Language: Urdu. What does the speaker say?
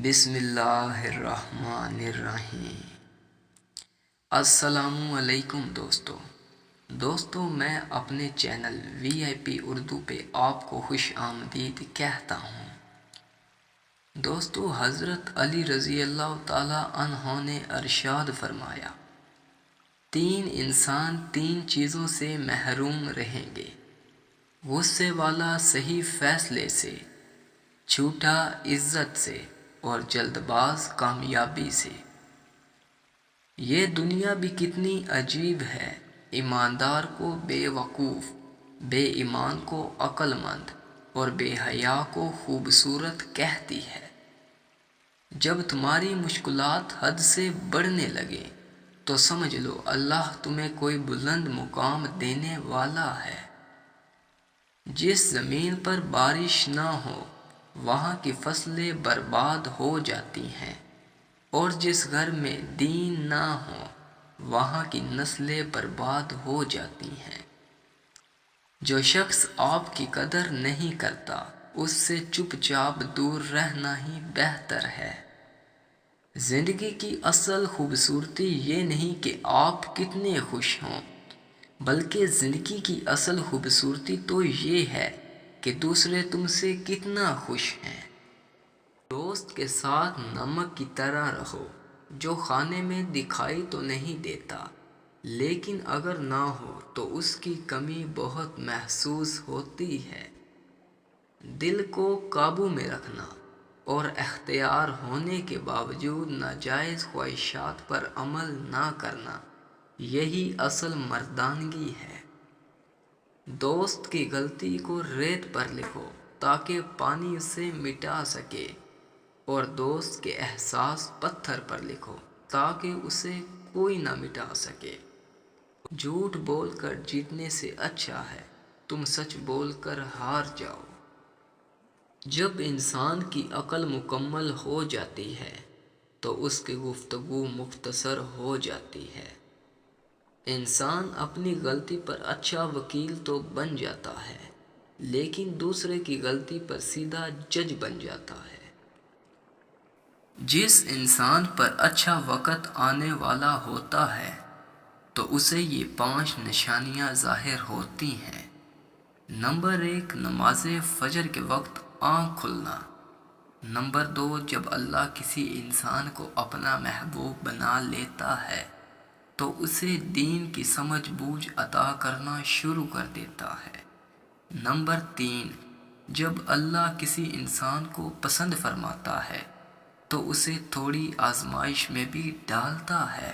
بسم اللہ الرحمن الرحیم۔ السلام علیکم دوستو میں اپنے چینل VIP اردو پہ آپ کو خوش آمدید کہتا ہوں۔ دوستو، حضرت علی رضی اللہ تعالی عنہ نے ارشاد فرمایا، 3 انسان 3 چیزوں سے محروم رہیں گے: غصے والا صحیح فیصلے سے، جھوٹا عزت سے، اور جلد باز کامیابی سے۔ یہ دنیا بھی کتنی عجیب ہے، ایماندار کو بے وقوف، بے ایمان کو عقل مند، اور بے حیا کو خوبصورت کہتی ہے۔ جب تمہاری مشکلات حد سے بڑھنے لگیں تو سمجھ لو اللہ تمہیں کوئی بلند مقام دینے والا ہے۔ جس زمین پر بارش نہ ہو وہاں کی فصلیں برباد ہو جاتی ہیں، اور جس گھر میں دین نہ ہو وہاں کی نسلیں برباد ہو جاتی ہیں۔ جو شخص آپ کی قدر نہیں کرتا اس سے چپ چاپ دور رہنا ہی بہتر ہے۔ زندگی کی اصل خوبصورتی یہ نہیں کہ آپ کتنے خوش ہوں، بلکہ زندگی کی اصل خوبصورتی تو یہ ہے کہ دوسرے تم سے کتنا خوش ہیں۔ دوست کے ساتھ نمک کی طرح رہو، جو کھانے میں دکھائی تو نہیں دیتا لیکن اگر نہ ہو تو اس کی کمی بہت محسوس ہوتی ہے۔ دل کو قابو میں رکھنا اور اختیار ہونے کے باوجود ناجائز خواہشات پر عمل نہ کرنا، یہی اصل مردانگی ہے۔ دوست کی غلطی کو ریت پر لکھو تاکہ پانی اسے مٹا سکے، اور دوست کے احساس پتھر پر لکھو تاکہ اسے کوئی نہ مٹا سکے۔ جھوٹ بول کر جیتنے سے اچھا ہے تم سچ بول کر ہار جاؤ۔ جب انسان کی عقل مکمل ہو جاتی ہے تو اس کی گفتگو مختصر ہو جاتی ہے۔ انسان اپنی غلطی پر اچھا وکیل تو بن جاتا ہے لیکن دوسرے کی غلطی پر سیدھا جج بن جاتا ہے۔ جس انسان پر اچھا وقت آنے والا ہوتا ہے تو اسے یہ 5 نشانیاں ظاہر ہوتی ہیں۔ نمبر 1، نماز فجر کے وقت آنکھ کھلنا۔ نمبر 2، جب اللہ کسی انسان کو اپنا محبوب بنا لیتا ہے تو اسے دین کی سمجھ بوجھ عطا کرنا شروع کر دیتا ہے۔ نمبر 3، جب اللہ کسی انسان کو پسند فرماتا ہے تو اسے تھوڑی آزمائش میں بھی ڈالتا ہے۔